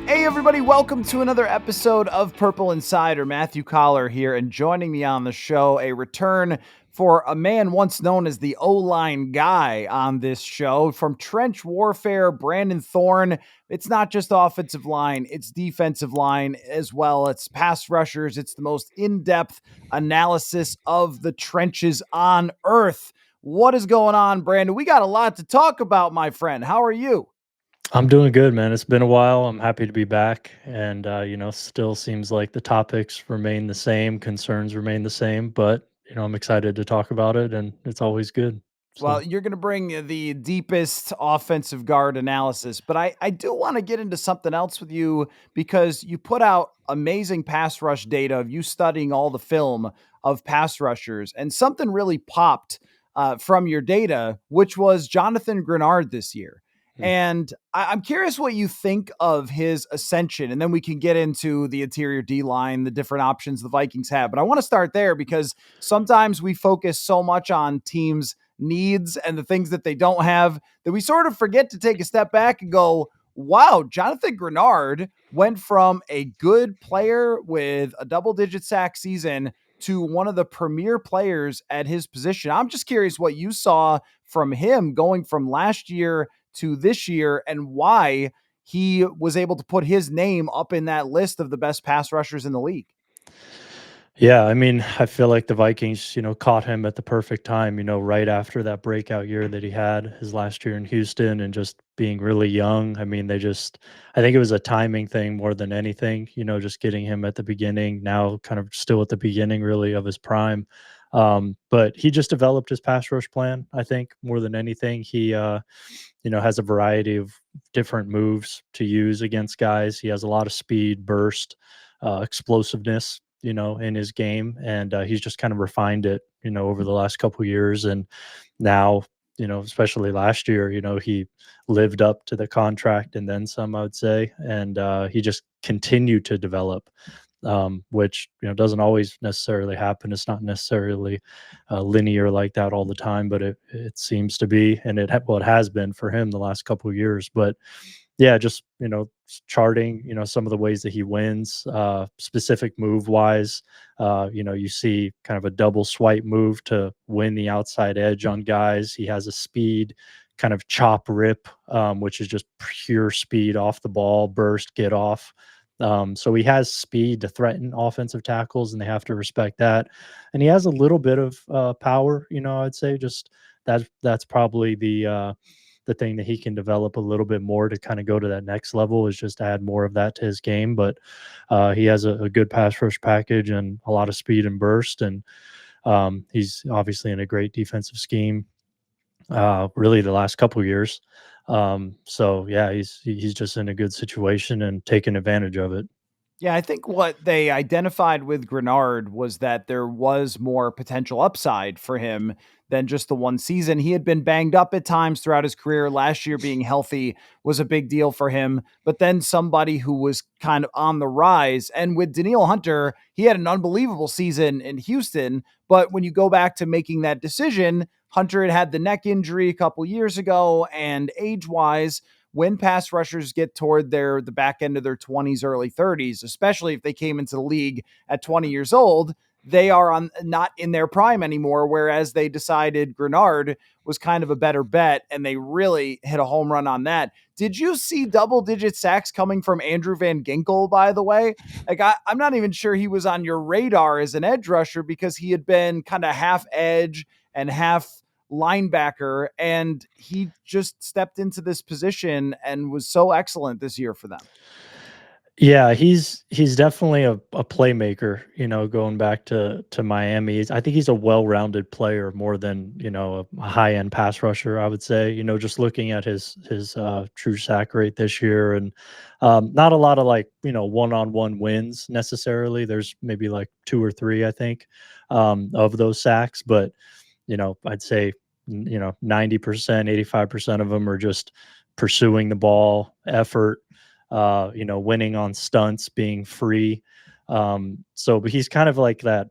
Hey everybody, welcome to another episode of Purple Insider. Matthew Coller here, and joining me on the show, a return for a man once known as the O-line guy on this show. From trench warfare, Brandon Thorn. It's not just offensive line, it's defensive line as well. It's pass rushers. It's the most in-depth analysis of the trenches on earth. What is going on, Brandon? We got a lot to talk about, my friend. How are you? I'm doing good, man. It's been a while. I'm happy to be back. And, still seems like the topics remain the same, concerns remain the same, but, I'm excited to talk about it and it's always good. Well, So, you're going to bring the deepest offensive guard analysis, but I do want to get into something else with you because you put out amazing pass rush data of you studying all the film of pass rushers, and something really popped from your data, which was Jonathan Greenard this year. mm, And I'm curious what you think of his ascension, and then we can get into the interior D line, the different options the Vikings have. But I want to start there because sometimes we focus so much on teams' needs and the things that they don't have that we sort of forget to take a step back and go, wow, Jonathan Greenard went from a good player with a double-digit sack season to one of the premier players at his position. I'm just curious what you saw from him going from last year to this year and why he was able to put his name up in that list of the best pass rushers in the league. yeah, I mean, I feel like the Vikings, caught him at the perfect time, right after that breakout year that he had his last year in Houston and just being really young. I mean, I think it was a timing thing more than anything, just getting him at the beginning, now kind of still at the beginning really of his prime. But he just developed his pass rush plan, I think, more than anything. He, has a variety of different moves to use against guys. He has a lot of speed, burst, explosiveness, in his game, and he's just kind of refined it, over the last couple years, and now, especially last year, he lived up to the contract and then some, I would say, and he just continued to develop, which doesn't always necessarily happen. It's not necessarily linear like that all the time, but it seems to be, and it has been for him the last couple of years. But yeah, just charting some of the ways that he wins, specific move wise. You see kind of a double swipe move to win the outside edge on guys. He has a speed kind of chop rip, which is just pure speed off the ball, burst, get off. So he has speed to threaten offensive tackles, and they have to respect that. And he has a little bit of power, I'd say. Just that's probably the thing that he can develop a little bit more to kind of go to that next level, is just add more of that to his game. But he has a good pass rush package and a lot of speed and burst, and he's obviously in a great defensive scheme. Really, the last couple years. So yeah, he's just in a good situation and taking advantage of it. Yeah, I think what they identified with Greenard was that there was more potential upside for him than just the one season. He had been banged up at times throughout his career. Last year, being healthy was a big deal for him. But then somebody who was kind of on the rise. And with Danielle Hunter, he had an unbelievable season in Houston. But when you go back to making that decision, Hunter had the neck injury a couple years ago, and age wise, when pass rushers get toward the back end of their 20s, early 30s, especially if they came into the league at 20 years old, they are on not in their prime anymore. Whereas they decided Greenard was kind of a better bet, and they really hit a home run on that. Did you see double-digit sacks coming from Andrew Van Ginkel, by the way? Like, I'm not even sure he was on your radar as an edge rusher because he had been kind of half edge and half linebacker, and he just stepped into this position and was so excellent this year for them. Yeah, he's definitely a playmaker, going back to Miami. I think he's a well-rounded player more than, a high-end pass rusher, I would say. Just looking at his true sack rate this year, and not a lot of, like, one-on-one wins necessarily. There's maybe like 2 or 3, I think, of those sacks, but I'd say 90%, 85% of them are just pursuing the ball, effort, winning on stunts, being free. But he's kind of like that,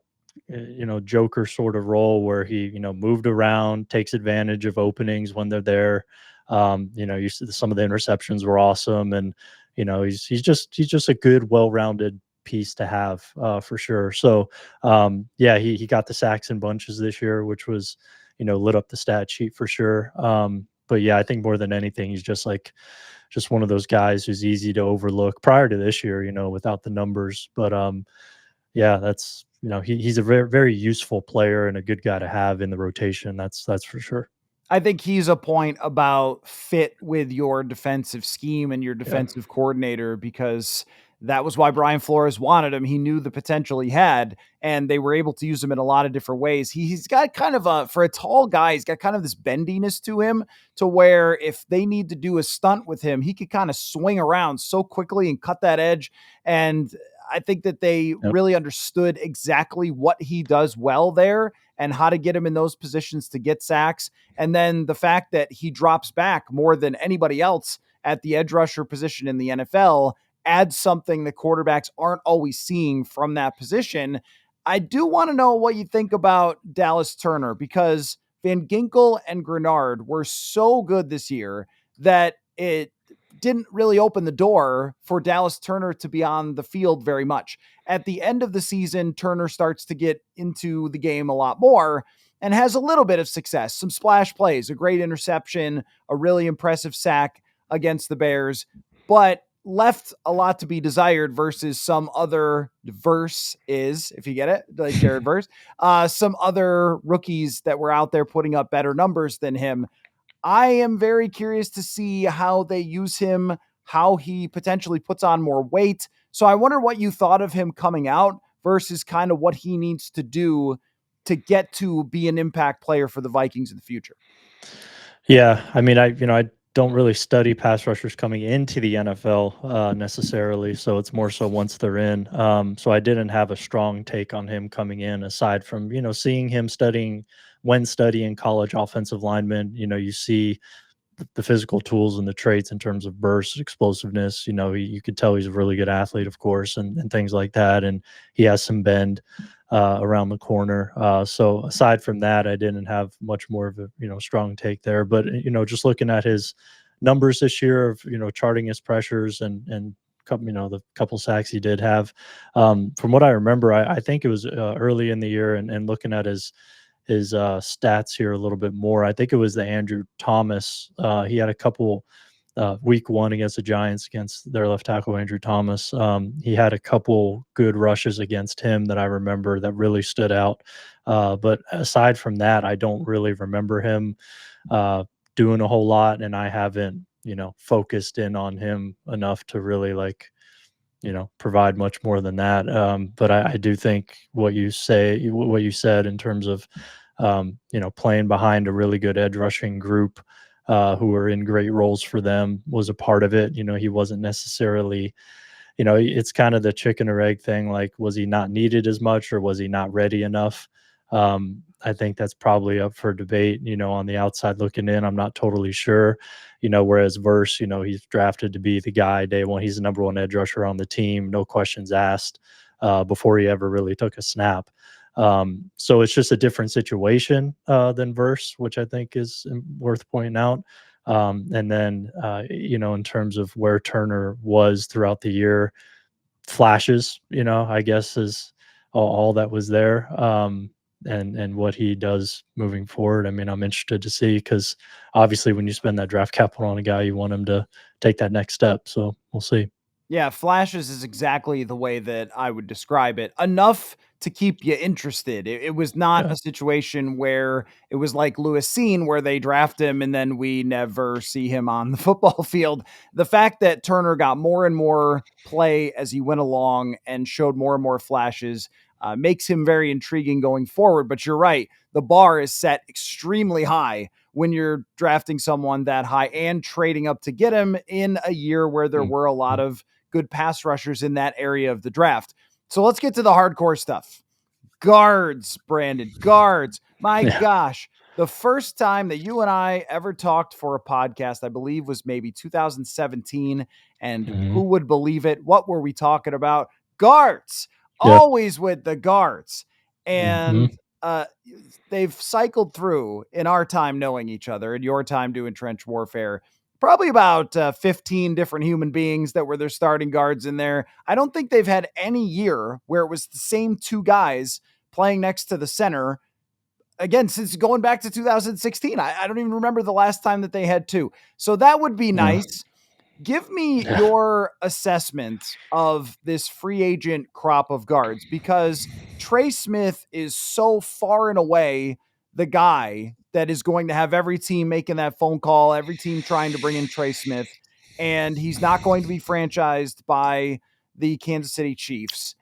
Joker sort of role where he, moved around, takes advantage of openings when they're there. You see some of the interceptions were awesome, and he's just a good, well-rounded piece to have for sure. So yeah, he got the sacks in bunches this year, which was lit up the stat sheet for sure. But yeah, I think more than anything, he's just one of those guys who's easy to overlook prior to this year, without the numbers. But yeah, that's he's a very very useful player and a good guy to have in the rotation. That's for sure. I think he's a point about fit with your defensive scheme and your Yeah. defensive coordinator, because that was why Brian Flores wanted him. He knew the potential he had, and they were able to use him in a lot of different ways. He's got kind of for a tall guy, he's got kind of this bendiness to him, to where if they need to do a stunt with him, he could kind of swing around so quickly and cut that edge. And I think that they Yep. really understood exactly what he does well there and how to get him in those positions to get sacks. And then the fact that he drops back more than anybody else at the edge rusher position in the NFL adds something the quarterbacks aren't always seeing from that position. I do want to know what you think about Dallas Turner, because Van Ginkel and Greenard were so good this year that it didn't really open the door for Dallas Turner to be on the field very much. At the end of the season, Turner starts to get into the game a lot more and has a little bit of success, some splash plays, a great interception, a really impressive sack against the Bears, but left a lot to be desired versus some other if you get it, like Jared Verse, some other rookies that were out there putting up better numbers than him. I am very curious to see how they use him, how he potentially puts on more weight. So I wonder what you thought of him coming out versus kind of what he needs to do to get to be an impact player for the Vikings in the future. Yeah, I mean, I don't really study pass rushers coming into the NFL necessarily, so it's more so once they're in. So I didn't have a strong take on him coming in, aside from seeing him studying college offensive linemen. You see the physical tools and the traits in terms of burst, explosiveness. You could tell he's a really good athlete, of course, and things like that. And he has some bend around the corner. So aside from that, I didn't have much more of a strong take there. But just looking at his numbers this year of charting his pressures and the couple sacks he did have. From what I remember, I think it was early in the year, and looking at his stats here a little bit more. I think it was the Andrew Thomas. He had a couple week one against the Giants against their left tackle Andrew Thomas. He had a couple good rushes against him that I remember that really stood out. But aside from that, I don't really remember him doing a whole lot, and I haven't focused in on him enough to really provide much more than that. But I do think what you said in terms of, playing behind a really good edge rushing group who were in great roles for them was a part of it. He wasn't necessarily, it's kind of the chicken or egg thing. Like, was he not needed as much or was he not ready enough? I think that's probably up for debate, on the outside looking in. I'm not totally sure, whereas Verse, he's drafted to be the guy day one. He's the number one edge rusher on the team, no questions asked, before he ever really took a snap. So it's just a different situation than Verse, which I think is worth pointing out. And then, in terms of where Turner was throughout the year, flashes, I guess is all that was there. And what he does moving forward. I mean, I'm interested to see, because obviously when you spend that draft capital on a guy, you want him to take that next step. So we'll see. Yeah, flashes is exactly the way that I would describe it. Enough to keep you interested. It was not Yeah. a situation where it was like Lewis Seen, where they draft him and then we never see him on the football field. The fact that Turner got more and more play as he went along and showed more and more flashes makes him very intriguing going forward. But you're right, the bar is set extremely high when you're drafting someone that high and trading up to get him in a year where there were a lot of good pass rushers in that area of the draft. So let's get to the hardcore stuff. Guards, Brandon, guards. My Yeah. gosh. The first time that you and I ever talked for a podcast, I believe, was maybe 2017. And Mhm. who would believe it? What were we talking about? Guards, Yeah. always with the guards. Mhm. And they've cycled through in our time knowing each other, in your time doing trench warfare. Probably about 15 different human beings that were their starting guards in there. I don't think they've had any year where it was the same two guys playing next to the center again since going back to 2016. I don't even remember the last time that they had two. So that would be Yeah. nice. Give me Yeah. your assessment of this free agent crop of guards because Trey Smith is so far and away the guy that is going to have every team making that phone call, every team trying to bring in Trey Smith, and he's not going to be franchised by the Kansas City Chiefs,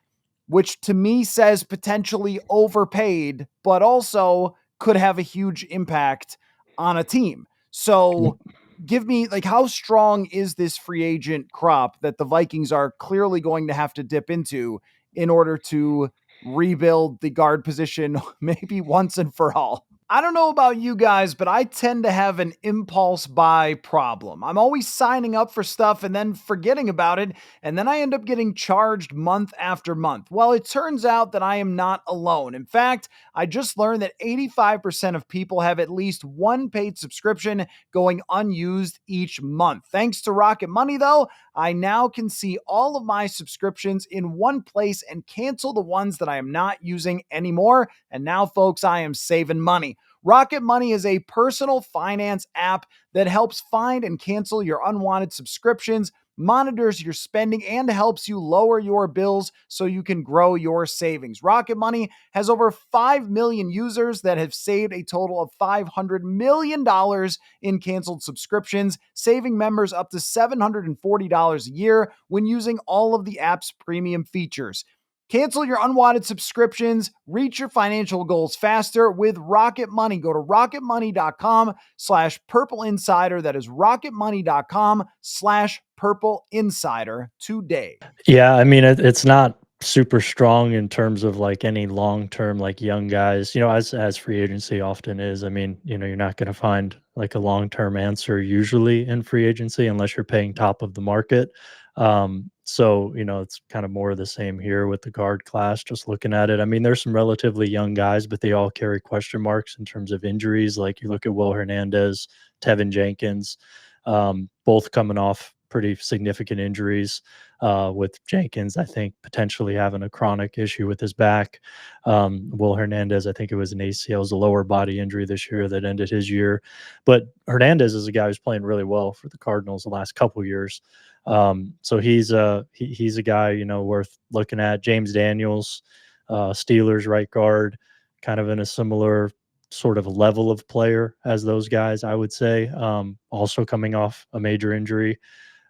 which to me says potentially overpaid, but also could have a huge impact on a team. So give me like how strong is this free agent crop that the Vikings are clearly going to have to dip into in order to rebuild the guard position maybe once and for all? I don't know about you guys, but I tend to have an impulse buy problem. I'm always signing up for stuff and then forgetting about it, and then I end up getting charged month after month. Well, it turns out that I am not alone. In fact, I just learned that 85% of people have at least one paid subscription going unused each month. Thanks to Rocket Money, though, I now can see all of my subscriptions in one place and cancel the ones that I am not using anymore. And now, folks, I am saving money. Rocket Money is a personal finance app that helps find and cancel your unwanted subscriptions, monitors your spending, and helps you lower your bills so you can grow your savings. Rocket Money has over 5 million users that have saved a total of $500 million in canceled subscriptions, saving members up to $740 a year when using all of the app's premium features. Cancel your unwanted subscriptions, reach your financial goals faster with Rocket Money. Go to rocketmoney.com/purple insider. That is rocketmoney.com/purple insider today. Yeah, I mean, it's not super strong in terms of like any long-term like young guys, as free agency often is. I mean, you're not going to find like a long-term answer usually in free agency unless you're paying top of the market. So, it's kind of more of the same here with the guard class, just looking at it. I mean, there's some relatively young guys, but they all carry question marks in terms of injuries. Like you look at Will Hernandez, Tevin Jenkins, both coming off pretty significant injuries, with Jenkins, I think, potentially having a chronic issue with his back. Will Hernandez, I think it was an ACL, it was a lower body injury this year that ended his year. But Hernandez is a guy who's playing really well for the Cardinals the last couple years. So he's a guy, worth looking at. James Daniels, Steelers right guard, kind of in a similar sort of level of player as those guys, I would say. Also coming off a major injury.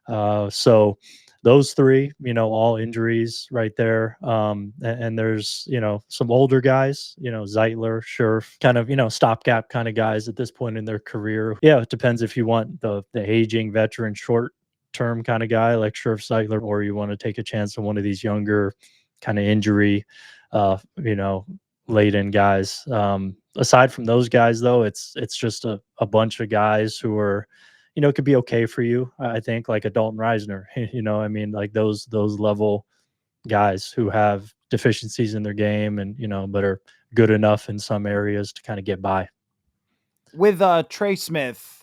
So those three, all injuries right there. And there's, some older guys, Zeitler, Scherf, kind of, stopgap kind of guys at this point in their career. Yeah, it depends if you want the aging veteran short term kind of guy like Scherf, Zeitler, or you want to take a chance on one of these younger kind of injury, you know, laden guys. Aside from those guys, though, it's just a bunch of guys who are, could be okay for you. I think like a Dalton Reisner, I mean, like those level guys who have deficiencies in their game and but are good enough in some areas to kind of get by. With Trey Smith,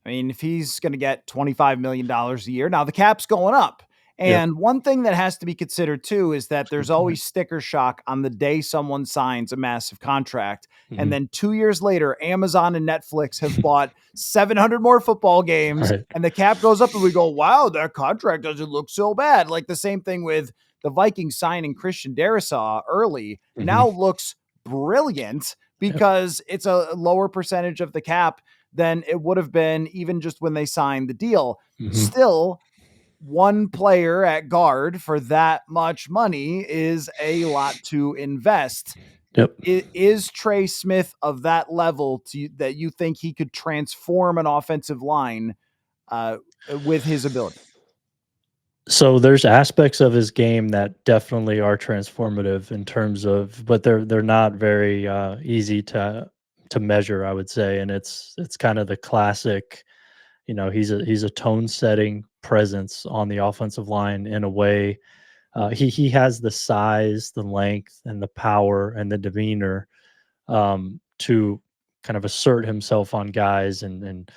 I mean, if he's going to get $25 million a year, now the cap's going up. Yep. And one thing that has to be considered too is that there's always sticker shock on the day someone signs a massive contract. And Mhm. then 2 years later, Amazon and Netflix have bought 700 more football games Right. and the cap goes up and we go, wow, that contract doesn't look so bad. Like the same thing with the Vikings signing Christian Darrisaw early Mhm. now looks brilliant Yep. because it's a lower percentage of the cap than it would have been even just when they signed the deal. Mhm. Still, one player at guard for that much money is a lot to invest. Yep. Is Trey Smith of that level that you think he could transform an offensive line with his ability? So there's aspects of his game that definitely are transformative in terms of, but they're not very easy to measure, I would say. And it's kind of the classic, he's a tone setting presence on the offensive line in a way. He has the size, the length, and the power and the demeanor, to kind of assert himself on guys and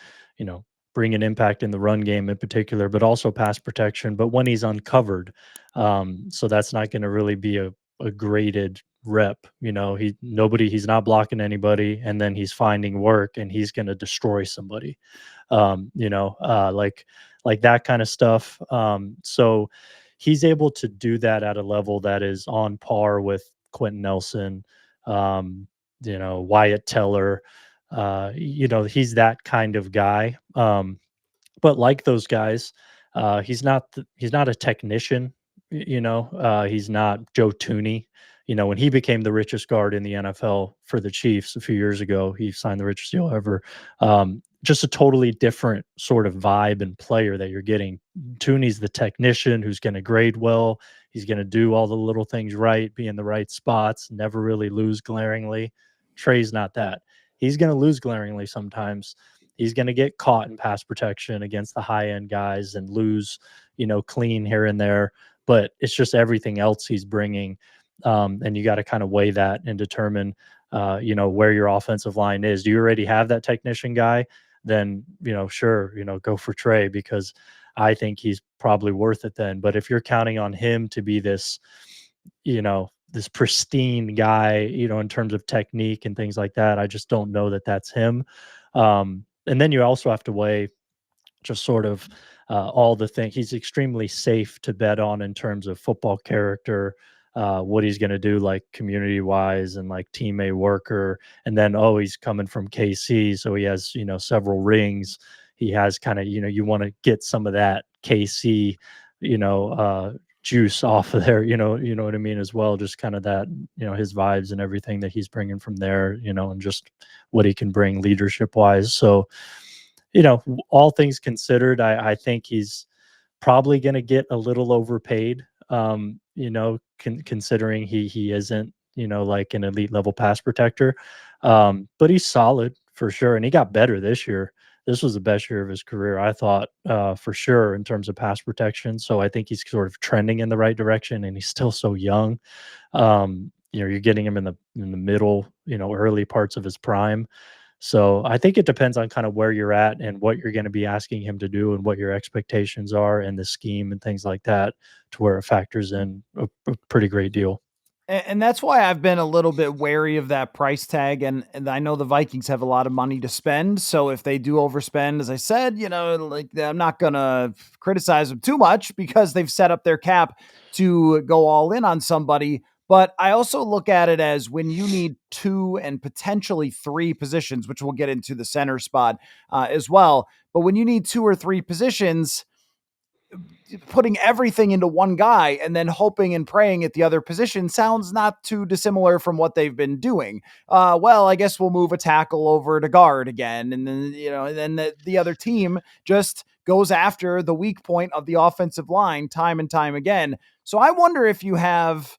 bring an impact in the run game in particular, but also pass protection. But when he's uncovered, so that's not going to really be a graded rep. He's not blocking anybody, and then he's finding work, and he's going to destroy somebody. Like that kind of stuff. So he's able to do that at a level that is on par with Quentin Nelson, Wyatt Teller. He's that kind of guy. But like those guys, he's not a technician. He's not Joe Tooney. When he became the richest guard in the NFL for the Chiefs a few years ago, he signed the richest deal ever. Just a totally different sort of vibe and player that you're getting. Tooney's the technician who's going to grade well. He's going to do all the little things right, be in the right spots, never really lose glaringly. Trey's not that. He's going to lose glaringly sometimes. He's going to get caught in pass protection against the high end guys and lose, clean here and there. But it's just everything else he's bringing. And you got to kind of weigh that and determine, where your offensive line is. Do you already have that technician guy? Then, sure, go for Trey, because I think he's probably worth it then. But if you're counting on him to be this pristine guy, in terms of technique and things like that, I just don't know that that's him. And then you also have to weigh just sort of all the things. He's extremely safe to bet on in terms of football character, what he's going to do, like community wise and like teammate worker. And then, he's coming from KC, so he has, several rings. He has kind of, you want to get some of that KC, juice off of there, you know what I mean, as well. Just kind of that, his vibes and everything that he's bringing from there, and just what he can bring leadership wise. So, all things considered, I think he's probably going to get a little overpaid, considering he isn't, like an elite level pass protector. But he's solid for sure. And he got better this year. This was the best year of his career, I thought, for sure, in terms of pass protection. So I think he's sort of trending in the right direction, and he's still so young. You're getting him in the middle, early parts of his prime. So I think it depends on kind of where you're at and what you're going to be asking him to do and what your expectations are and the scheme and things like that, to where it factors in a pretty great deal. And that's why I've been a little bit wary of that price tag. And I know the Vikings have a lot of money to spend. So if they do overspend, as I said, like, I'm not going to criticize them too much because they've set up their cap to go all in on somebody. But I also look at it as when you need two and potentially three positions, which we'll get into the center spot as well. But when you need two or three positions, putting everything into one guy and then hoping and praying at the other position sounds not too dissimilar from what they've been doing. Well, I guess we'll move a tackle over to guard again. And then, and then the other team just goes after the weak point of the offensive line time and time again. So I wonder if you have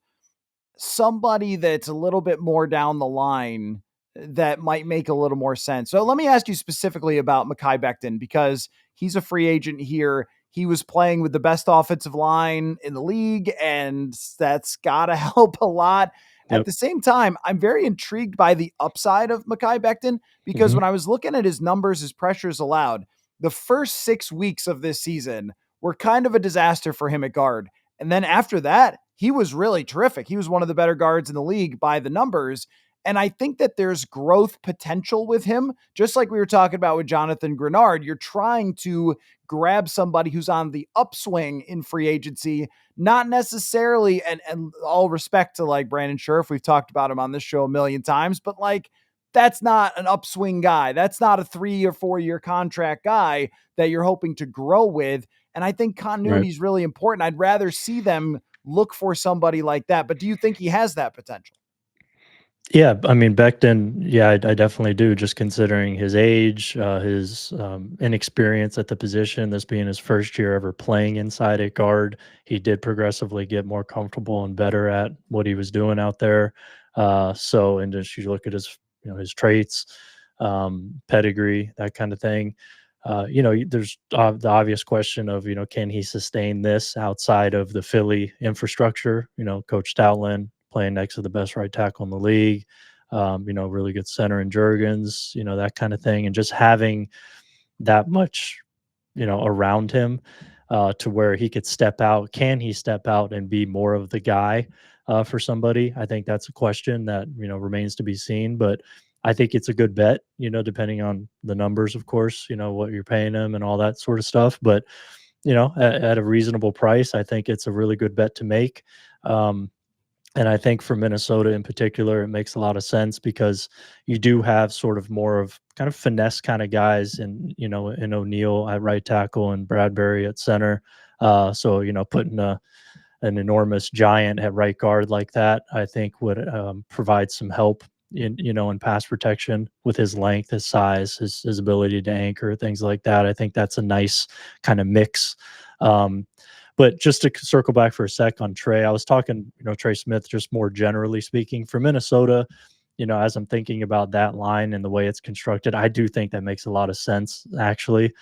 somebody that's a little bit more down the line that might make a little more sense. So let me ask you specifically about Mekhi Becton, because he's a free agent here. He was playing with the best offensive line in the league, and that's got to help a lot. At Yep. the same time, I'm very intrigued by the upside of Mekhi Becton, because Mhm. when I was looking at his numbers, his pressures allowed, the first 6 weeks of this season were kind of a disaster for him at guard. And then after that, he was really terrific. He was one of the better guards in the league by the numbers. And I think that there's growth potential with him. Just like we were talking about with Jonathan Greenard, you're trying to grab somebody who's on the upswing in free agency, not necessarily, and all respect to like Brandon Scherf, we've talked about him on this show a million times, but like, that's not an upswing guy. That's not a 3 or 4 year contract guy that you're hoping to grow with. And I think Right. continuity is really important. I'd rather see them look for somebody like that. But do you think he has that potential? Yeah, I mean, Becton, yeah, I definitely do, just considering his age, his inexperience at the position, this being his first year ever playing inside at guard. He did progressively get more comfortable and better at what he was doing out there. And just you look at his, his traits, pedigree, that kind of thing. There's the obvious question of, can he sustain this outside of the Philly infrastructure? Coach Stoutland playing next to the best right tackle in the league, really good center in Jurgens, that kind of thing. And just having that much around him to where he could step out. Can he step out and be more of the guy for somebody? I think that's a question that remains to be seen. But I think it's a good bet, depending on the numbers, of course, what you're paying him and all that sort of stuff. But at a reasonable price, I think it's a really good bet to make. Um, and I think for Minnesota in particular, it makes a lot of sense because you do have sort of more of kind of finesse kind of guys in O'Neal at right tackle and Bradbury at center. So, putting an enormous giant at right guard like that, I think would provide some help in pass protection with his length, his size, his ability to anchor, things like that. I think that's a nice kind of mix. Um, but just to circle back for a sec on Trey, I was talking, Trey Smith, just more generally speaking for Minnesota. As I'm thinking about that line and the way it's constructed, I do think that makes a lot of sense, actually,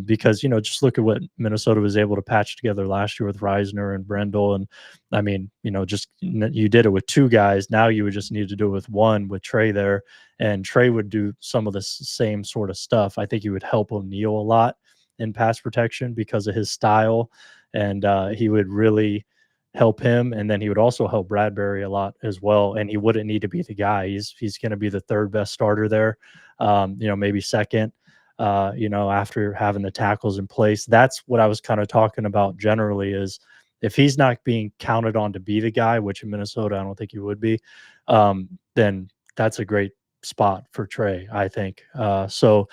because just look at what Minnesota was able to patch together last year with Reisner and Brendel, and I mean, just you did it with two guys. Now you would just need to do it with one with Trey there, and Trey would do some of the same sort of stuff. I think he would help O'Neal a lot in pass protection because of his style, and he would really help him, and then he would also help Bradbury a lot as well. And he wouldn't need to be the guy. He's going to be the third best starter there, maybe second. After having the tackles in place, that's what I was kind of talking about generally. Is if he's not being counted on to be the guy, which in Minnesota I don't think he would be, then that's a great spot for Trey, I think. So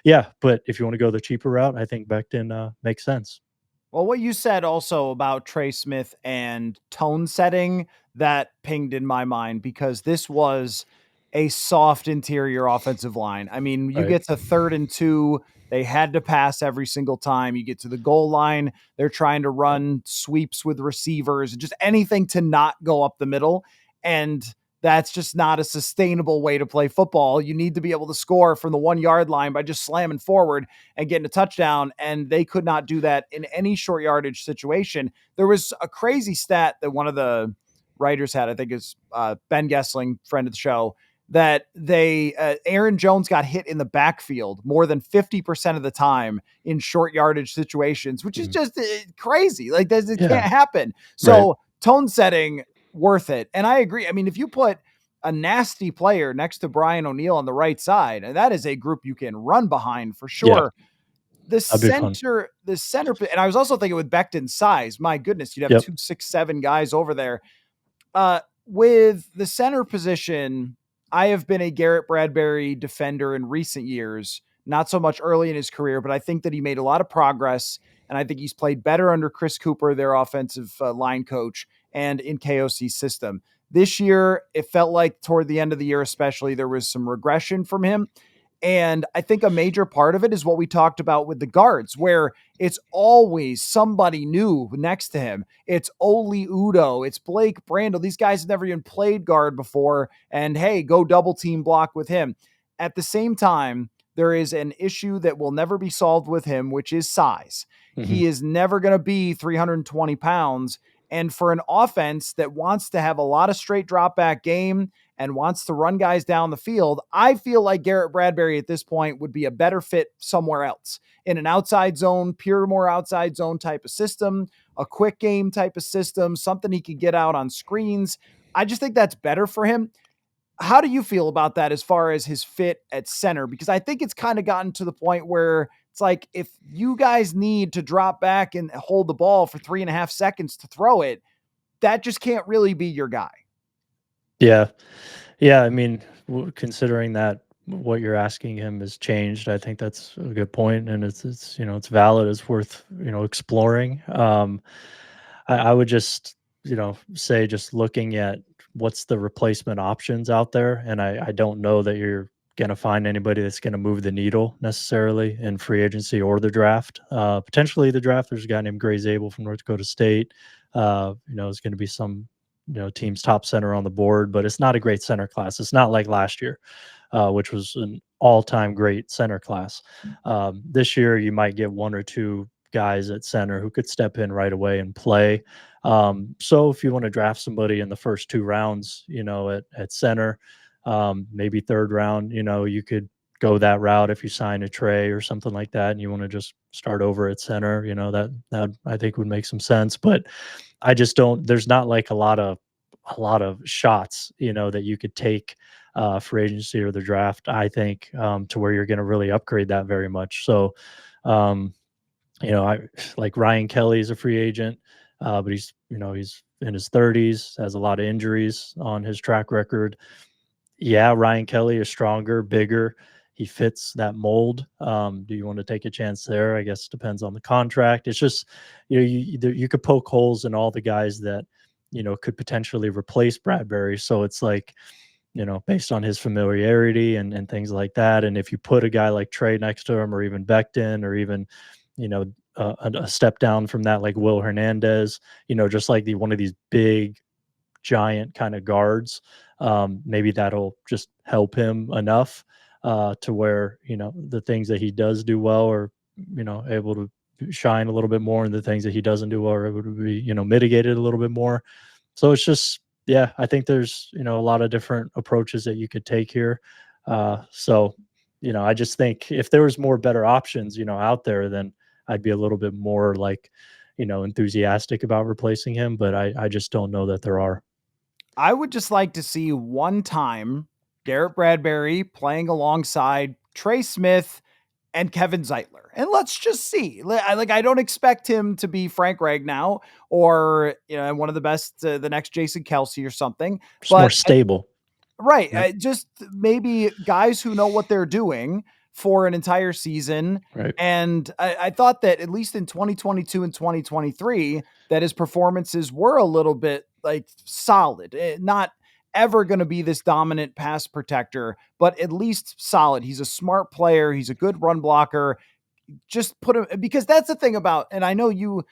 yeah, but if you want to go the cheaper route, I think Becton makes sense. Well, what you said also about Trey Smith and tone setting, that pinged in my mind because this was a soft interior offensive line. I mean, you Right. get to 3rd and 2, they had to pass every single time. You get to the goal line, they're trying to Yep. run sweeps with receivers, just anything to not go up the middle. And that's just not a sustainable way to play football. You need to be able to score from the 1 yard line by just slamming forward and getting a touchdown. And they could not do that in any short yardage situation. There was a crazy stat that one of the writers had, I think is Ben Gessling, friend of the show, that Aaron Jones got hit in the backfield more than 50% of the time in short yardage situations, which is Mhm. just crazy. Like that, it can't Yeah. happen. Right. So tone setting, worth it. And I agree. I mean, if you put a nasty player next to Brian O'Neill on the right side, and that is a group you can run behind for Yeah. sure. The That'd be fun. center, the center, and I was also thinking with Becton's size, my goodness, you'd have Yep. 2, 6, 7 guys over there. With the center position, I have been a Garrett Bradbury defender in recent years, not so much early in his career, but I think that he made a lot of progress. And I think he's played better under Chris Cooper, their offensive line coach, and in KOC's system. This year, it felt like toward the end of the year, especially, there was some regression from him. And I think a major part of it is what we talked about with the guards, where it's always somebody new next to him. It's Oli Udo, it's Blake Brandel. These guys have never even played guard before. And hey, go double team block with him. At the same time, there is an issue that will never be solved with him, which is size. Mhm. He is never going to be 320 pounds. And for an offense that wants to have a lot of straight drop back game and wants to run guys down the field, I feel like Garrett Bradbury at this point would be a better fit somewhere else in an outside zone, pure more outside zone type of system, a quick game type of system, something he could get out on screens. I just think that's better for him. How do you feel about that as far as his fit at center? Because I think it's kind of gotten to the point where it's like if you guys need to drop back and hold the ball for 3.5 seconds to throw it, that just can't really be your guy. Yeah. Yeah, I mean, considering that what you're asking him has changed, I think that's a good point, and it's valid. It's worth exploring. I would just say just looking at what's the replacement options out there, and I don't know that you're gonna find anybody that's gonna move the needle necessarily in free agency or the draft. Potentially the draft. There's a guy named Gray Zabel from North Dakota State. Is going to be some team's top center on the board, but it's not a great center class. It's not like last year, which was an all-time great center class. This year, you might get one or two guys at center who could step in right away and play. So if you want to draft somebody in the first 2 rounds, at center, maybe third round, you could go that route if you sign a Trey or something like that, and you want to just start over at center. That I think would make some sense. But I just don't. There's not like a lot of shots, that you could take free agency or the draft. I think to where you're going to really upgrade that very much. So, um, I like Ryan Kelly is a free agent, but he's in his 30s, has a lot of injuries on his track record. Yeah, Ryan Kelly is stronger, bigger. He fits that mold. Do you want to take a chance there? I guess depends on the contract. It's just, you could poke holes in all the guys that, could potentially replace Bradbury. So it's like, based on his familiarity and things like that. And if you put a guy like Trey next to him, or even Becton, or even, you know, a step down from that, like Will Hernandez, just like one of these big giant kind of guards. Maybe that'll just help him enough to where the things that he does do well are able to shine a little bit more, and the things that he doesn't do well are able to be mitigated a little bit more. So it's just yeah, I think there's a lot of different approaches that you could take here. So I just think if there was more better options out there, then I'd be a little bit more like enthusiastic about replacing him. But I just don't know that there are. I would just like to see one time Garrett Bradbury playing alongside Trey Smith and Kevin Zeitler. And let's just see. I don't expect him to be Frank Ragnow or one of the best, the next Jason Kelsey or something. Just more But stable. right. Yep. Just maybe guys who know what they're doing for an entire season. Right. And I thought that at least in 2022 and 2023, that his performances were a little bit like solid. Not ever going to be this dominant pass protector, but at least solid. He's a smart player. He's a good run blocker. Just put him, because that's the thing about, and I know you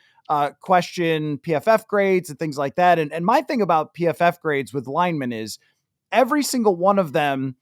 question PFF grades and things like that. And my thing about PFF grades with linemen is every single one of them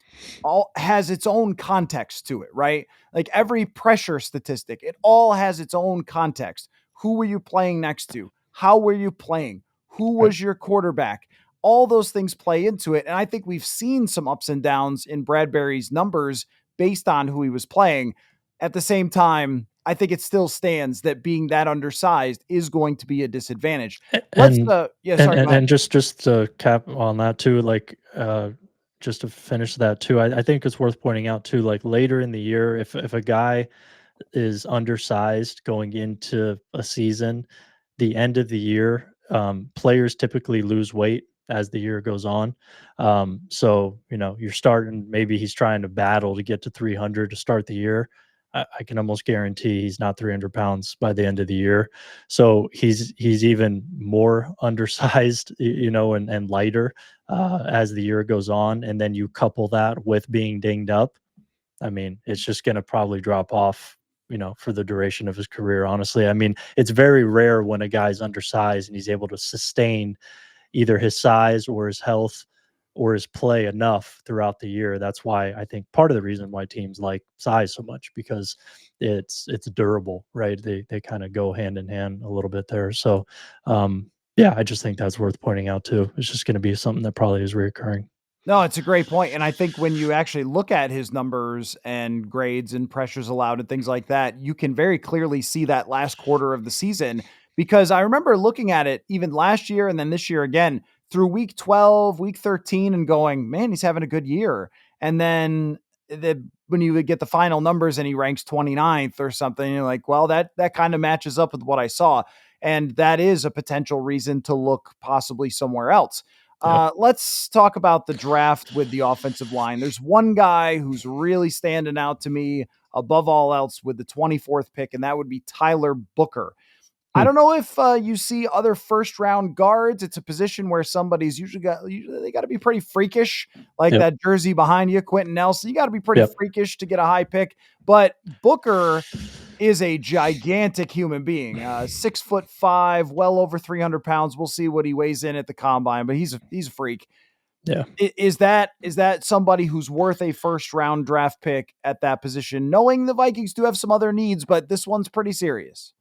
all has its own context to it, right? Like every pressure statistic, it all has its own context. Who were you playing next to? How were you playing? Who Right. was your quarterback? All those things play into it. And I think we've seen some ups and downs in Bradbury's numbers based on who he was playing. At the same time, I think it still stands that being that undersized is going to be a disadvantage. Let's And yeah, and sorry, go and, ahead. and just to cap on that too, like just to finish that too, I think it's worth pointing out too, like later in the year, if a guy is undersized going into a season, the end of the year, players typically lose weight as the year goes on. So, you're starting, maybe he's trying to battle to get to 300 to start the year. I can almost guarantee he's not 300 pounds by the end of the year. So he's even more undersized, and lighter as the year goes on. And then you couple that with being dinged up. I mean, it's just going to probably drop off, for the duration of his career. Honestly, I mean, it's very rare when a guy's undersized and he's able to sustain either his size or his health or his play enough throughout the year. That's why I think part of the reason why teams like size so much, because it's durable, right? They kind of go hand in hand a little bit there. So, yeah, I just think that's worth pointing out too. It's just going to be something that probably is reoccurring. No, it's a great point. And I think when you actually look at his numbers and grades and pressures allowed and things like that, you can very clearly see that last quarter of the season. Because I remember looking at it even last year and then this year again through week 12, week 13, and going, man, he's having a good year. And then when you would get the final numbers and he ranks 29th or something, you're like, well, that kind of matches up with what I saw. And that is a potential reason to look possibly somewhere else. Yep. Let's talk about the draft with the offensive line. There's one guy who's really standing out to me above all else with the 24th pick, and that would be Tyler Booker. I Hmm. don't know if you see other first round guards. It's a position where somebody's usually they got to be pretty freakish, like Yep. that jersey behind you, Quentin Nelson. You got to be pretty Yep. freakish to get a high pick. But Booker is a gigantic human being, 6'5", well over 300 pounds. We'll see what he weighs in at the combine, but he's a freak. Yeah. Is that somebody who's worth a first round draft pick at that position? Knowing the Vikings do have some other needs, but this one's pretty serious.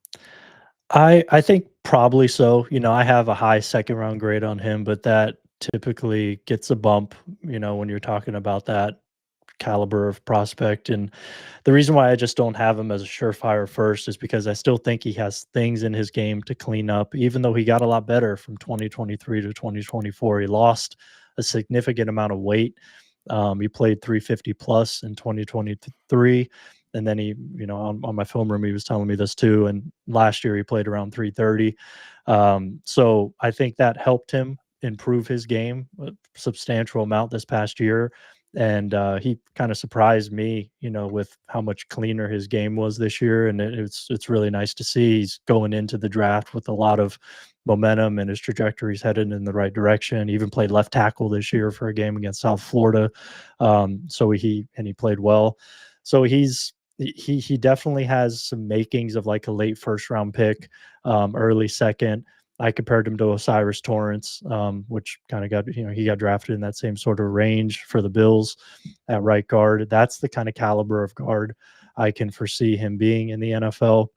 I think probably so. I have a high second round grade on him, but that typically gets a bump, when you're talking about that caliber of prospect. And the reason why I just don't have him as a surefire first is because I still think he has things in his game to clean up, even though he got a lot better from 2023 to 2024. He lost a significant amount of weight. He played 350 plus in 2023. And then he, on my film room, he was telling me this too. And last year he played around 330. So I think that helped him improve his game a substantial amount this past year. And he kind of surprised me, with how much cleaner his game was this year. And it's really nice to see. He's going into the draft with a lot of momentum, and his trajectory is headed in the right direction. He even played left tackle this year for a game against South Florida. So he played well. So he definitely has some makings of like a late first round pick, early second. I compared him to Osiris Torrance, which kind of got, he got drafted in that same sort of range for the Bills at right guard. That's the kind of caliber of guard I can foresee him being in the NFL.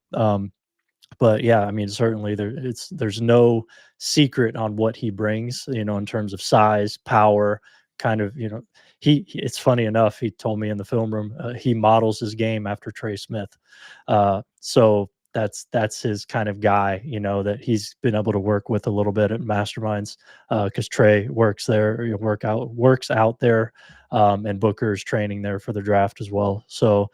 But yeah, I mean, certainly there's no secret on what he brings, in terms of size, power, kind of, it's funny enough, he told me in the film room, he models his game after Trey Smith. So that's his kind of guy, that he's been able to work with a little bit at Masterminds, because Trey works there, works out there, and Booker's training there for the draft as well. So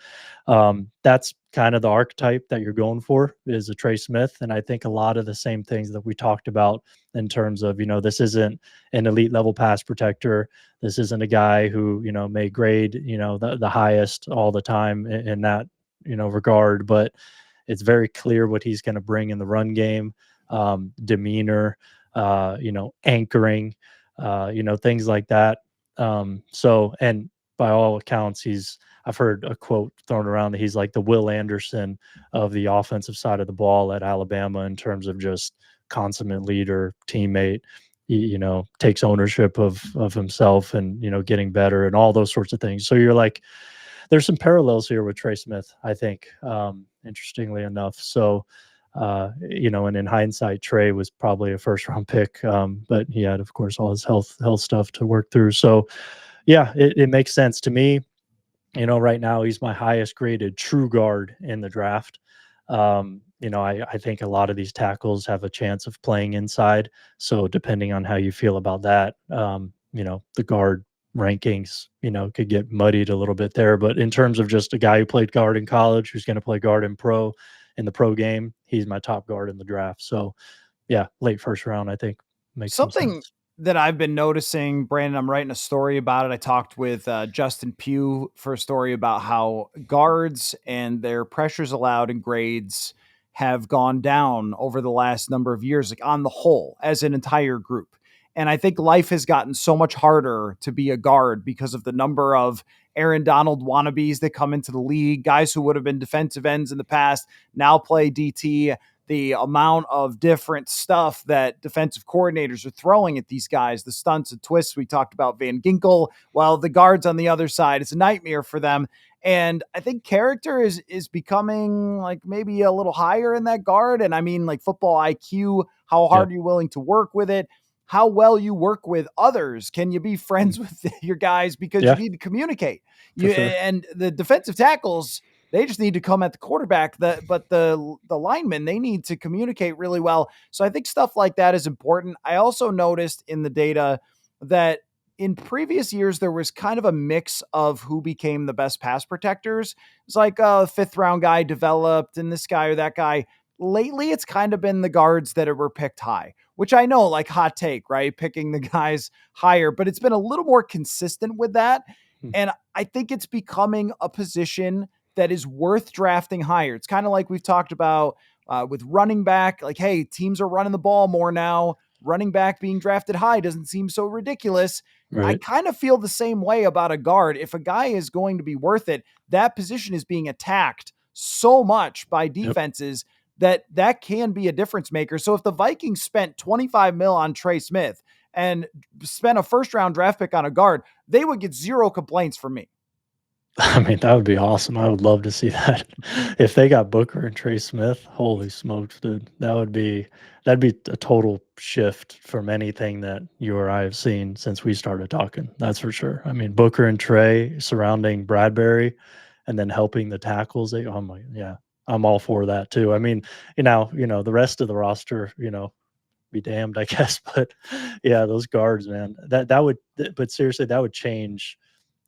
that's kind of the archetype that you're going for, is a Trey Smith. And I think a lot of the same things that we talked about in terms of, this isn't an elite level pass protector. This isn't a guy who, may grade, the highest all the time in that, regard, but it's very clear what he's going to bring in the run game, demeanor, anchoring, things like that. And by all accounts, I've heard a quote thrown around that he's like the Will Anderson of the offensive side of the ball at Alabama in terms of just consummate leader, teammate, takes ownership of himself and, getting better and all those sorts of things. So you're like, there's some parallels here with Trey Smith, I think, interestingly enough. So, and in hindsight, Trey was probably a first round pick, but he had, of course, all his health stuff to work through. So, yeah, it makes sense to me. Right now he's my highest graded true guard in the draft. I think a lot of these tackles have a chance of playing inside. So depending on how you feel about that, the guard rankings, could get muddied a little bit there. But in terms of just a guy who played guard in college, who's going to play guard in the pro game, he's my top guard in the draft. So yeah, late first round, I think makes some Something sense. that I've been noticing, Brandon, I'm writing a story about it. I talked with Justin Pugh for a story about how guards and their pressures allowed in grades have gone down over the last number of years, like on the whole, as an entire group. And I think life has gotten so much harder to be a guard because of the number of Aaron Donald wannabes that come into the league, guys who would have been defensive ends in the past now play DT. The amount of different stuff that defensive coordinators are throwing at these guys, the stunts and twists. We talked about Van Ginkel. Well, the guards on the other side, it's a nightmare for them. And I think character is becoming like maybe a little higher in that guard. And I mean, like football IQ, how hard are you willing to work with it? How well you work with others? Can you be friends with your guys? Because you need to communicate. Sure. And the defensive tackles, they just need to come at the quarterback. But the linemen, they need to communicate really well. So I think stuff like that is important. I also noticed in the data that in previous years, there was kind of a mix of who became the best pass protectors. It's like a fifth round guy developed and this guy or that guy. Lately, it's kind of been the guards that were picked high, which I know, like hot take, right? Picking the guys higher, but it's been a little more consistent with that. And I think it's becoming a position that is worth drafting higher. It's kind of like we've talked about with running back. Like, hey, teams are running the ball more now. Running back being drafted high doesn't seem so ridiculous. I Right. kind of feel the same way about a guard. If a guy is going to be worth it, that position is being attacked so much by defenses that can be a difference maker. So if the Vikings spent 25 mil on Trey Smith and spent a first round draft pick on a guard, they would get zero complaints from me. I mean, that would be awesome. I would love to see that. If they got Booker and Trey Smith, holy smokes, dude. That'd be a total shift from anything that you or I have seen since we started talking. That's for sure. I mean, Booker and Trey surrounding Bradbury and then helping the tackles. Oh my, yeah. I'm all for that too. I mean, the rest of the roster, be damned, I guess. But yeah, those guards, man. But seriously, that would change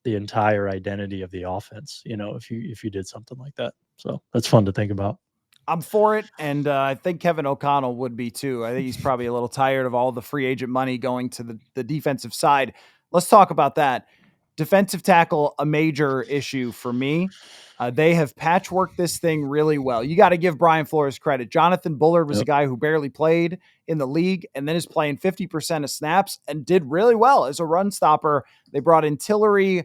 the entire identity of the offense, if you did something like that. So that's fun to think about. I'm for it, and I think Kevin O'Connell would be too. I think he's probably a little tired of all the free agent money going to the defensive side. Let's talk about that. Defensive tackle, a major issue for me. They have patchworked this thing really well. You got to give Brian Flores credit. Jonathan Bullard was a Yep. guy who barely played in the league and then is playing 50% of snaps and did really well as a run stopper. They brought in Tillery.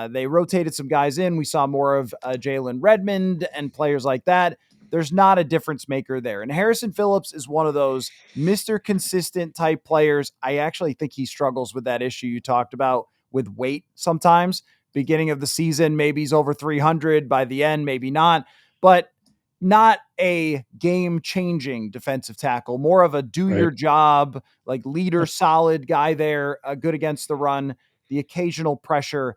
They rotated some guys in. We saw more of Jalen Redmond and players like that. There's not a difference maker there. And Harrison Phillips is one of those Mr. Consistent type players. I actually think he struggles with that issue you talked about with weight sometimes. Beginning of the season, maybe he's over 300. By the end, maybe not. But not a game changing defensive tackle, more of a do Right. your job, like leader, Yep. solid guy there, good against the run, the occasional pressure.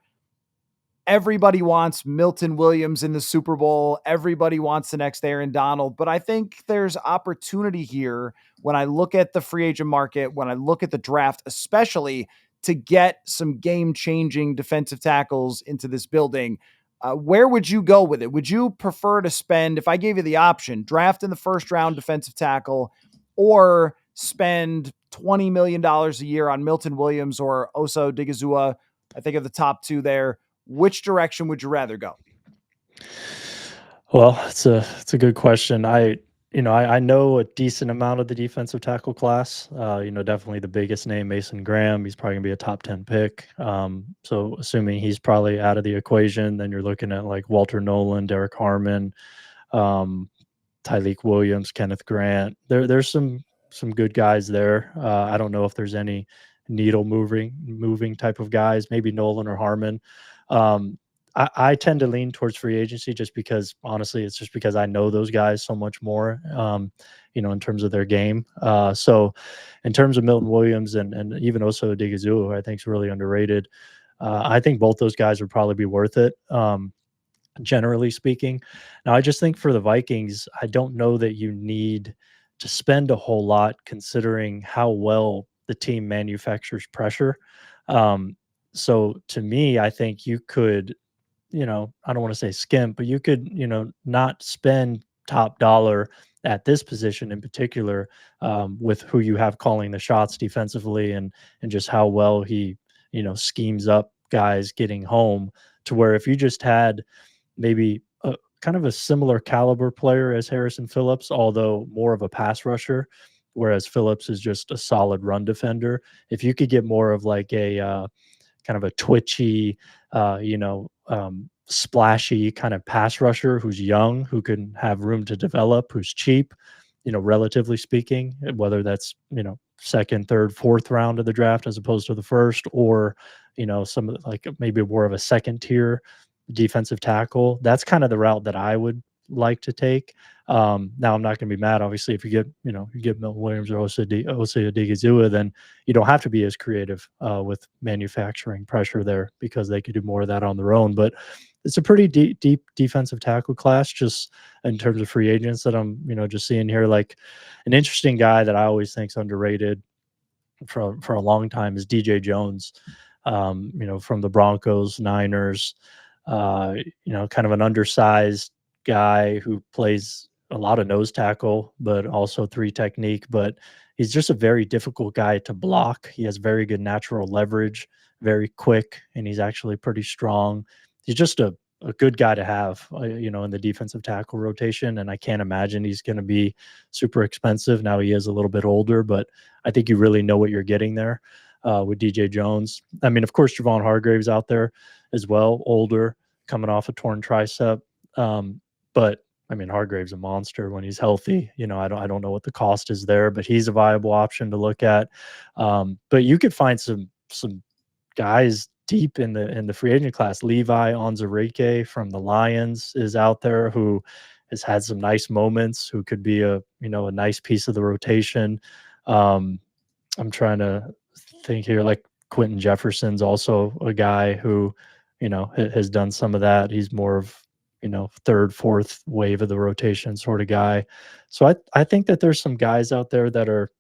Everybody wants Milton Williams in the Super Bowl. Everybody wants the next Aaron Donald. But I think there's opportunity here when I look at the free agent market, when I look at the draft, especially to get some game changing defensive tackles into this building. Where would you go with it? Would you prefer to spend, if I gave you the option, draft in the first round defensive tackle or spend $20 million a year on Milton Williams or Osa Odigizua? I think of the top two there. Which direction would you rather go? Well, it's a good question. I know a decent amount of the defensive tackle class. Definitely the biggest name, Mason Graham. He's probably gonna be a top 10 pick. So assuming he's probably out of the equation, then you're looking at like Walter Nolan, Derek Harmon, um, Tyleek Williams, Kenneth Grant. There's some good guys there. I don't know if there's any needle moving type of guys. Maybe Nolan or Harmon. Um, I tend to lean towards free agency just because honestly, it's just because I know those guys so much more. In terms of their game. So, in terms of Milton Williams and even also Odigizua, I think is really underrated. I think both those guys would probably be worth it. Generally speaking. Now, I just think for the Vikings, I don't know that you need to spend a whole lot considering how well the team manufactures pressure. Um, so to me, I think you could, I don't want to say skimp, but you could, not spend top dollar at this position in particular, with who you have calling the shots defensively and just how well he, schemes up guys getting home to where if you just had maybe a kind of a similar caliber player as Harrison Phillips, although more of a pass rusher, whereas Phillips is just a solid run defender. If you could get more of like a kind of a twitchy, splashy kind of pass rusher who's young, who can have room to develop, who's cheap, relatively speaking, whether that's, second, third, fourth round of the draft as opposed to the first, or, some like maybe more of a second tier defensive tackle. That's kind of the route that I would like to take. Now I'm not going to be mad, obviously, if you get Milton Williams or Osa Odigizua, then you don't have to be as creative with manufacturing pressure there because they could do more of that on their own. But it's a pretty deep defensive tackle class, just in terms of free agents that I'm, just seeing here. Like an interesting guy that I always think's underrated for a long time is DJ Jones. From the Broncos, Niners, kind of an undersized guy who plays a lot of nose tackle, but also three technique. But he's just a very difficult guy to block. He has very good natural leverage, very quick, and he's actually pretty strong. He's just a good guy to have, in the defensive tackle rotation. And I can't imagine he's going to be super expensive. Now he is a little bit older, but I think you really know what you're getting there with DJ Jones. I mean, of course, Javon Hargrave's out there as well, older, coming off a torn tricep. But I mean, Hargrave's a monster when he's healthy. I don't know what the cost is there, but he's a viable option to look at. But you could find some guys deep in the free agent class. Levi Onwuzurike from the Lions is out there, who has had some nice moments, who could be a nice piece of the rotation. Um, I'm trying to think here, like Quentin Jefferson's also a guy who, has done some of that. He's more of, third, fourth wave of the rotation sort of guy. So I think that there's some guys out there that are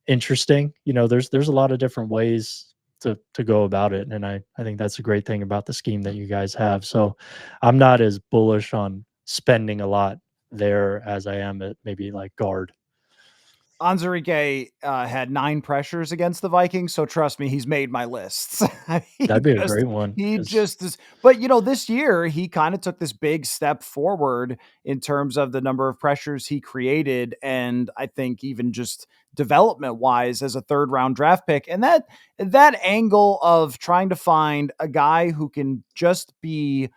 interesting. There's a lot of different ways to go about it. And I think that's a great thing about the scheme that you guys have. So I'm not as bullish on spending a lot there as I am at maybe like guard. Onwuzurike had 9 pressures against the Vikings, so trust me, he's made my lists. That'd be a just great one he because just is, but this year he kind of took this big step forward in terms of the number of pressures he created, and I think even just development wise as a third round draft pick, and that angle of trying to find a guy who can just be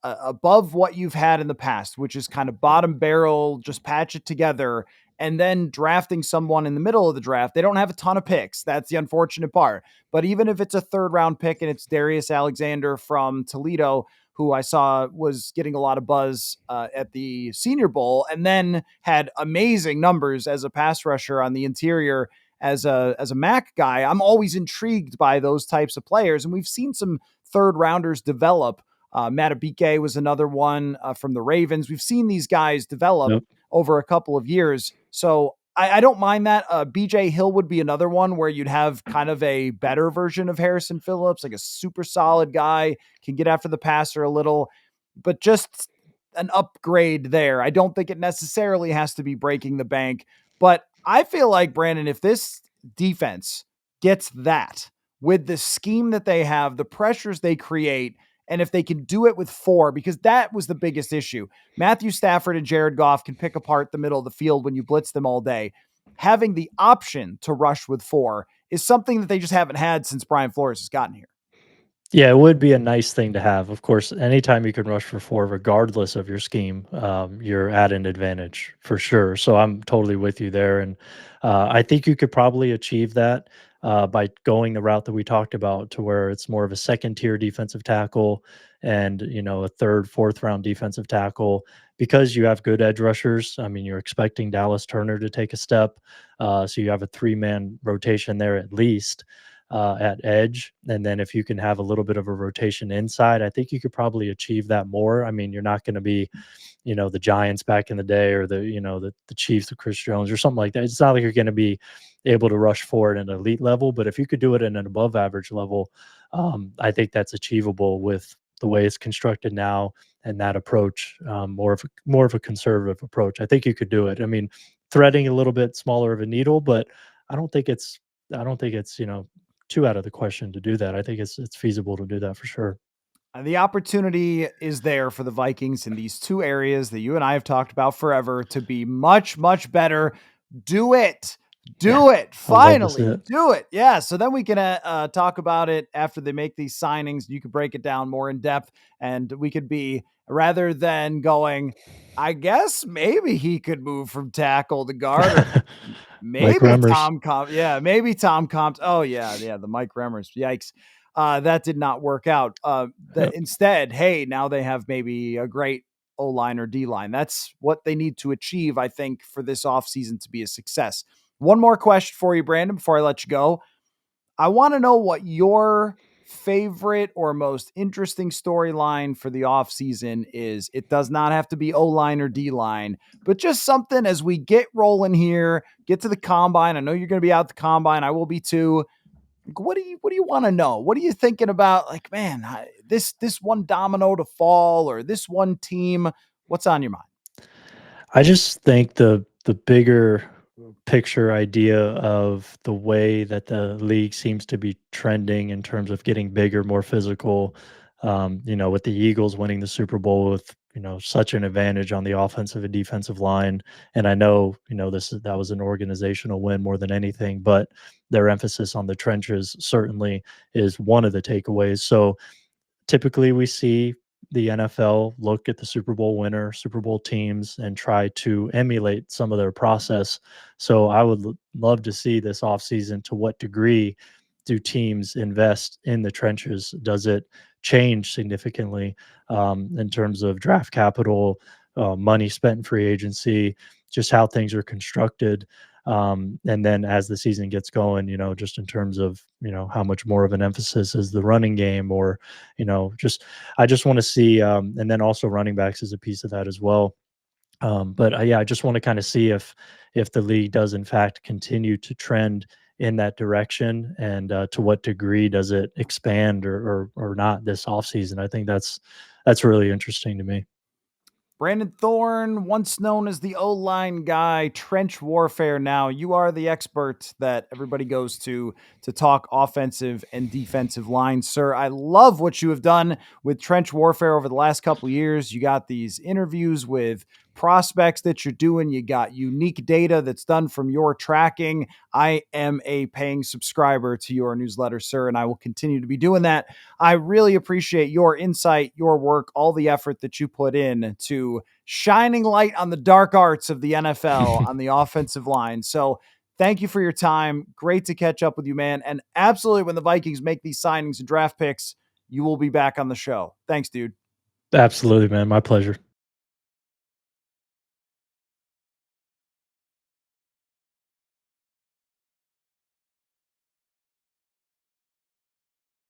above what you've had in the past, which is kind of bottom barrel, just patch it together, and then drafting someone in the middle of the draft. They don't have a ton of picks. That's the unfortunate part. But even if it's a third round pick and it's Darius Alexander from Toledo, who I saw was getting a lot of buzz at the Senior Bowl, and then had amazing numbers as a pass rusher on the interior as a Mac guy, I'm always intrigued by those types of players, and we've seen some third rounders develop. Matabike was another one from the Ravens. We've seen these guys develop yep. over a couple of years. So I don't mind that. BJ Hill would be another one where you'd have kind of a better version of Harrison Phillips, like a super solid guy, can get after the passer a little, but just an upgrade there. I don't think it necessarily has to be breaking the bank, but I feel like, Brandon, if this defense gets that with the scheme that they have, the pressures they create, and if they can do it with 4, because that was the biggest issue. Matthew Stafford and Jared Goff can pick apart the middle of the field when you blitz them all day. Having the option to rush with 4 is something that they just haven't had since Brian Flores has gotten here. Yeah, it would be a nice thing to have. Of course, anytime you can rush for 4, regardless of your scheme, you're at an advantage for sure. So I'm totally with you there, and I think you could probably achieve that by going the route that we talked about, to where it's more of a second tier defensive tackle and a third, fourth round defensive tackle, because you have good edge rushers. I mean, you're expecting Dallas Turner to take a step, so you have a 3-man rotation there at least. At edge. And then if you can have a little bit of a rotation inside, I think you could probably achieve that more. I mean, you're not going to be, the Giants back in the day, or the Chiefs of Chris Jones or something like that. It's not like you're going to be able to rush for it at an elite level, but if you could do it at an above average level, I think that's achievable with the way it's constructed now and that approach, more of a conservative approach. I think you could do it. I mean, threading a little bit smaller of a needle, but I don't think it's I don't think it's too out of the question to do that. I think it's feasible to do that for sure. The opportunity is there for the Vikings in these 2 areas that you and I have talked about forever to be much, much better. Do it. Yeah, Do it. I would love to see Finally, it. do it. Yeah. So then we can talk about it after they make these signings. You could break it down more in depth, and we could be, rather than going, I guess maybe he could move from tackle to guard, or Mike maybe Remmers. Tom Comp. Yeah, maybe Tom Comp. Oh yeah, the Mike Remmers. Yikes. That did not work out. Yep. Instead, hey, now they have maybe a great O line or D line. That's what they need to achieve, I think, for this offseason to be a success. One more question for you, Brandon, before I let you go. I want to know what your favorite or most interesting storyline for the offseason is. It does not have to be O line or D line, but just something as we get rolling here, get to the combine. I know you're going to be out the combine. I will be too. Like, what do you want to know? What are you thinking about? Like, man, this one domino to fall, or this one team. What's on your mind? I just think the bigger picture idea of the way that the league seems to be trending in terms of getting bigger, more physical. With the Eagles winning the Super Bowl with such an advantage on the offensive and defensive line, and I know that was an organizational win more than anything, but their emphasis on the trenches certainly is one of the takeaways. So typically we see the NFL look at the Super Bowl winner, Super Bowl teams, and try to emulate some of their process. So I would love to see this offseason to what degree do teams invest in the trenches? Does it change significantly in terms of draft capital, money spent in free agency, just how things are constructed? And then as the season gets going, just in terms of, how much more of an emphasis is the running game, or, just I just want to see, and then also running backs is a piece of that as well. But yeah, I just want to kind of see if the league does in fact continue to trend in that direction, and to what degree does it expand or not this offseason. I think that's really interesting to me. Brandon Thorn, once known as the O-line guy, trench warfare now. You are the expert that everybody goes to talk offensive and defensive lines, sir. I love what you have done with trench warfare over the last couple of years. You got these interviews with prospects that you're doing. You got unique data that's done from your tracking. I am a paying subscriber to your newsletter, sir, and I will continue to be doing that. I really appreciate your insight, your work, all the effort that you put in to shining light on the dark arts of the NFL on the offensive line. So thank you for your time. Great to catch up with you, man. And absolutely, when the Vikings make these signings and draft picks, you will be back on the show. Thanks, dude. Absolutely, man. My pleasure.